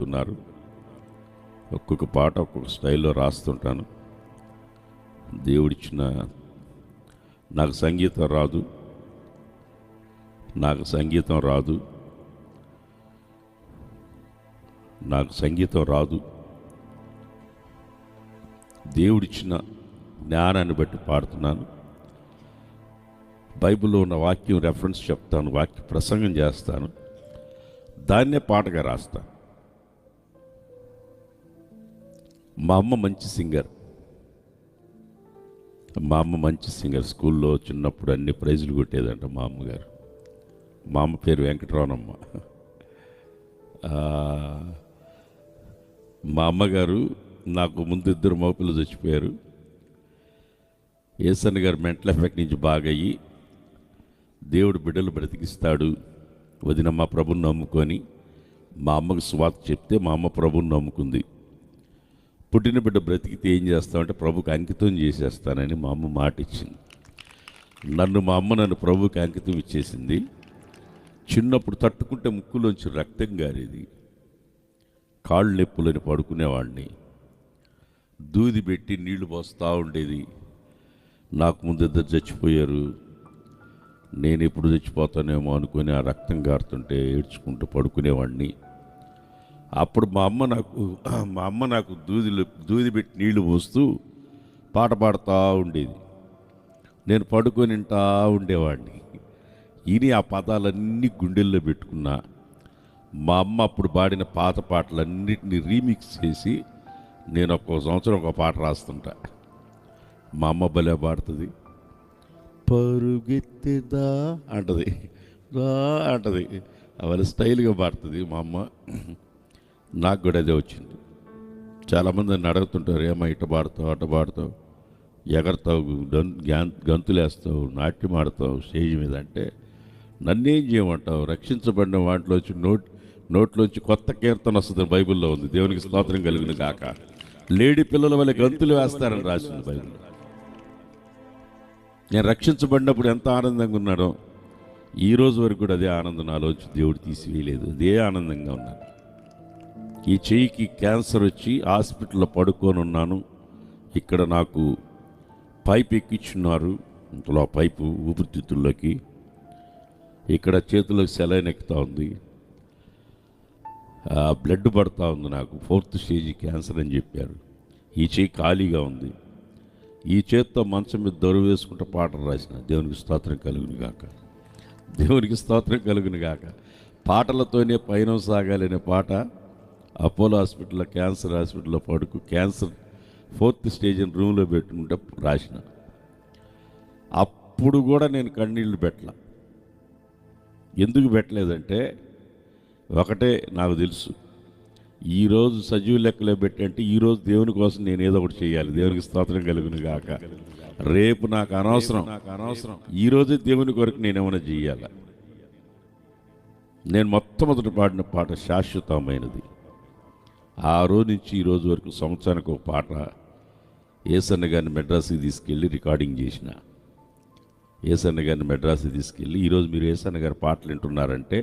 ఉన్నారు. ఒక్కొక్క పాట ఒక్కొక్క స్టైల్లో రాస్తుంటాను. దేవుడిచ్చిన నాకు సంగీతం రాదు, నాకు సంగీతం రాదు, నాకు సంగీతం రాదు. దేవుడిచ్చిన జ్ఞానాన్ని బట్టి పాడుతున్నాను. బైబిల్లో ఉన్న వాక్యం రెఫరెన్స్ చెప్తాను, వాక్య ప్రసంగం చేస్తాను, దాన్నే పాటగా రాస్తాను. మా అమ్మ మంచి సింగర్. స్కూల్లో చిన్నప్పుడు అన్ని ప్రైజులు కొట్టేదంట మా అమ్మగారు. మా అమ్మ పేరు వెంకటరామమ్మ. మా అమ్మగారు నాకు ముందు ఇద్దరు మగపిల్లలు చచ్చిపోయారు. ఏసన్న గారు మెంటల్ ఎఫెక్ట్ నుంచి బాగయ్యి దేవుడు బిడ్డలు బ్రతికిస్తాడు, వదినమ్మ ప్రభుని నమ్ముకొని మా అమ్మకు స్వార్థ చెప్తే మా అమ్మ ప్రభుని నమ్ముకుంది. పుట్టిన బిడ్డ బ్రతికితే ఏం చేస్తామంటే ప్రభుకి అంకితం చేసేస్తానని మా అమ్మ మాట ఇచ్చింది. మా అమ్మ నన్ను ప్రభుకి అంకితం ఇచ్చేసింది. చిన్నప్పుడు తట్టుకుంటే ముక్కులోంచి రక్తం గారేది, కాళ్ళు నొప్పులని పడుకునేవాడిని, దూది పెట్టి నీళ్లు పోస్తూ ఉండేది. నాకు ముందు ఇద్దరు చచ్చిపోయారు, నేను ఎప్పుడు చచ్చిపోతానేమో అనుకుని ఆ రక్తం గారుతుంటే ఏడ్చుకుంటూ పడుకునేవాడిని. అప్పుడు మా అమ్మ నాకు దూది పెట్టి నీళ్లు పోస్తూ పాట పాడుతూ ఉండేది. నేను పడుకొని వింటా ఉండేవాడిని. ఇని ఆ పదాలన్నీ గుండెల్లో పెట్టుకున్నా. మా అమ్మ అప్పుడు పాడిన పాత పాటలన్నిటినీ రీమిక్స్ చేసి నేను ఒక్కో సంవత్సరం ఒక పాట రాస్తుంటా. మా అమ్మ భలే పాడుతుంది. పరుగెత్తిదా అంటది, రా అంటది. అవన్నీ స్టైల్గా పాడుతుంది మా అమ్మ. నాకు కూడా అదే వచ్చింది. చాలామంది నన్ను అడుగుతుంటారు, ఏమో ఇట్ట పాడుతావు, అట్ట పాడుతావు, ఎగరతావు, గంతులేస్తావు, నాట్యం ఆడతావు స్టేజ్ మీద అంటే నన్నేం చేయమంటావు? రక్షించబడిన వాటిలోంచి నోట్లోంచి కొత్త కీర్తన వస్తుంది, బైబిల్లో ఉంది. దేవునికి స్తోత్రం కలుగును గాక. లేడీ పిల్లల వల్ల గంతులు వేస్తారని రాసింది బైబిల్. నేను రక్షించబడినప్పుడు ఎంత ఆనందంగా ఉన్నాడో ఈ రోజు వరకు కూడా అదే ఆనందం నాలోంచి దేవుడు తీసివేయలేదు. అదే ఆనందంగా ఉన్నాను. ఈ చెయ్యికి క్యాన్సర్ వచ్చి హాస్పిటల్లో పడుకొని ఉన్నాను. ఇక్కడ నాకు పైప్ ఎక్కించున్నారు, ఇంతలో పైపు ఊపిరితిత్తుల్లోకి. ఇక్కడ చేతులకు సెలైన్ ఎక్కుతూ ఉంది, బ్లడ్ పడుతూ ఉంది. నాకు 4th స్టేజ్ క్యాన్సర్ అని చెప్పారు. ఈ చెయ్యి ఖాళీగా ఉంది. ఈ చేత్తో మంచం మీద దొరువు వేసుకుంటూ పాటలు రాసిన. దేవునికి స్తోత్రం కలుగును గాక, దేవునికి స్తోత్రం కలుగును గాక. పాటలతోనే పయనం సాగాలనే పాట అపోలో హాస్పిటల్లో, క్యాన్సర్ హాస్పిటల్లో క్యాన్సర్ 4th స్టేజ్ అని రూమ్లో పెట్టుకుంటే రాసిన. అప్పుడు కూడా నేను కన్నీళ్ళు పెట్టలా. ఎందుకు పెట్టలేదంటే ఒకటే నాకు తెలుసు, ఈరోజు సజీవ లెక్కలో పెట్టంటే ఈరోజు దేవుని కోసం నేను ఏదో ఒకటి చేయాలి. దేవునికి స్తోత్రం కలుగును గాక. రేపు నాకు అనవసరం. ఈరోజే దేవుని కొరకు నేను ఏమైనా చేయాలి. నేను మొట్టమొదటి పాడిన పాట శాశ్వతమైనది. ఆ రోజు నుంచి ఈ రోజు వరకు సంవత్సరానికి ఒక పాట ఏసన్న గారిని మెడ్రాస్కి తీసుకెళ్ళి రికార్డింగ్ చేసిన. ఏసన్న గారిని మెడ్రాస్కి తీసుకెళ్ళి ఈరోజు మీరు ఏసన్న గారి పాటలు వింటున్నారంటే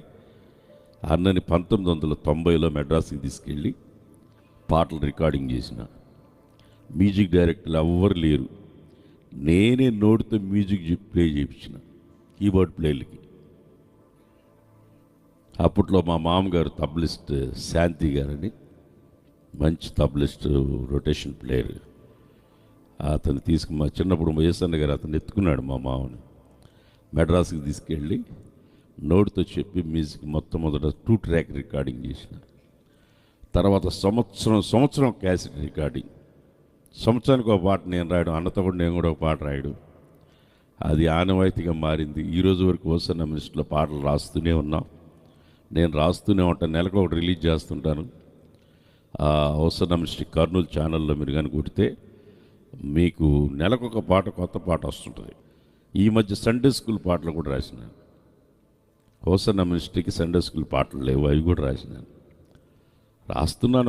అన్నని 1990లో మెడ్రాస్కి తీసుకెళ్ళి పాటలు రికార్డింగ్ చేసిన. మ్యూజిక్ డైరెక్టర్లు ఎవ్వరు లేరు, నేనే నోటితో మ్యూజిక్ ప్లే చేయించిన కీబోర్డ్ ప్లేలకి. అప్పట్లో మా మామగారు తబలిస్ట్ శాంతి గారని, మంచి తబలిస్ట్, రొటేషన్ ప్లేయర్. అతను మా చిన్నప్పుడు ఏసన్న గారు అతను ఎత్తుకున్నాడు మా మామని. మెడ్రాస్కి తీసుకెళ్ళి నోటితో చెప్పి మ్యూజిక్ మొట్టమొదట 2 ట్రాక్ రికార్డింగ్ చేసిన. తర్వాత సంవత్సరం క్యాసెట్ రికార్డింగ్. సంవత్సరానికి ఒక పాట నేను రాయడం, అన్నతో కూడా నేను కూడా ఒక పాట రాయడం, అది ఆనవాయితీగా మారింది. ఈరోజు వరకు హోసన్న మినిస్టర్లో పాటలు రాస్తూనే ఉన్నాం. నేను రాస్తూనే ఉంటాను, నెలకు ఒకటి రిలీజ్ చేస్తుంటాను. హోసన్న మినిస్ట్రీ కర్నూలు ఛానల్లో మీరు కానీ కొడితే మీకు నెలకొక పాట, కొత్త పాట వస్తుంటుంది. ఈ మధ్య సండే స్కూల్ పాటలు కూడా రాసినాను. హోసన్న మినిస్ట్రీకి సండే స్కూల్ పాటలు లేవు, అవి కూడా రాస్తున్నాను.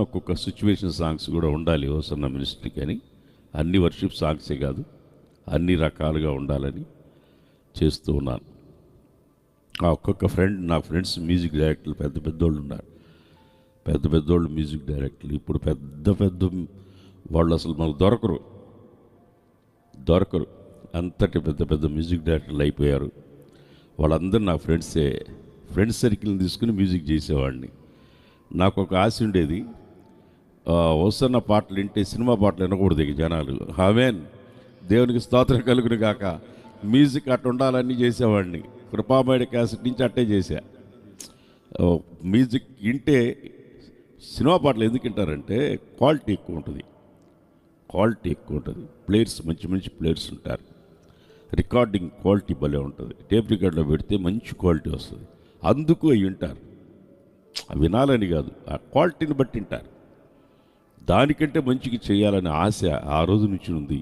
ఒక్కొక్క సిచ్యువేషన్ సాంగ్స్ కూడా ఉండాలి హోసన్న మినిస్ట్రీకి అని. అన్ని వర్షిప్ సాంగ్సే కాదు, అన్ని రకాలుగా ఉండాలని చేస్తూ ఉన్నాను. ఒక్కొక్క నా ఫ్రెండ్స్ మ్యూజిక్ డైరెక్టర్లు పెద్దోళ్ళు ఉన్నారు. పెద్ద పెద్దోళ్ళు మ్యూజిక్ డైరెక్టర్లు ఇప్పుడు పెద్ద పెద్ద వాళ్ళు అసలు మనకు దొరకరు అంతటి పెద్ద పెద్ద మ్యూజిక్ డైరెక్టర్లు అయిపోయారు. వాళ్ళందరూ నా ఫ్రెండ్స్ సర్కిల్ని తీసుకుని మ్యూజిక్ చేసేవాడిని. నాకు ఒక ఆశ ఉండేది, వస్తున్న పాటలు వింటే సినిమా పాటలు వినకూడదు ఇక జనాలు. ఆమేన్, దేవునికి స్తోత్రం కలుగును గాక. మ్యూజిక్ అట్లా ఉండాలని చేసేవాడిని. కృపామయుడి క్యాసెట్ నుంచి అట్టే చేశా. మ్యూజిక్ వింటే సినిమా పాటలు ఎందుకు వింటారంటే క్వాలిటీ ఎక్కువ ఉంటుంది. ప్లేయర్స్ మంచి ప్లేయర్స్ ఉంటారు. రికార్డింగ్ క్వాలిటీ భలే ఉంటుంది. టేప్ రికార్డులో పెడితే మంచి క్వాలిటీ వస్తుంది. అందుకు అవి వింటారు. వినాలని కాదు, ఆ క్వాలిటీని బట్టి వింటారు. దానికంటే మంచిగా చేయాలనే ఆశ ఆ రోజు నుంచి ఉంది.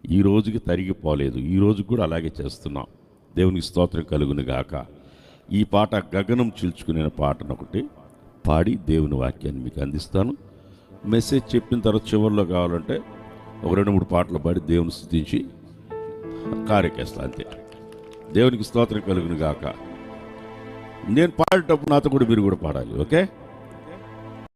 ఈ రోజుకి తరిగిపోలేదు. ఈ రోజు కూడా అలాగే చేస్తున్నాం. దేవునికి స్తోత్రం కలుగును గాక. ఈ పాట గగనం చీల్చుకునే పాటను ఒకటి పాడి దేవుని వాక్యాన్ని మీకు అందిస్తాను. మెసేజ్ చెప్పిన తర్వాత చివరిలో కావాలంటే ఒక 2-3 పాటలు పాడి దేవుని స్తుతించి కార్యకేస్తా అంతే. దేవునికి స్తోత్రం కలుగును గాక. నేను పాడేటప్పుడు నాతో కూడా మీరు కూడా పాడాలి. ఓకే?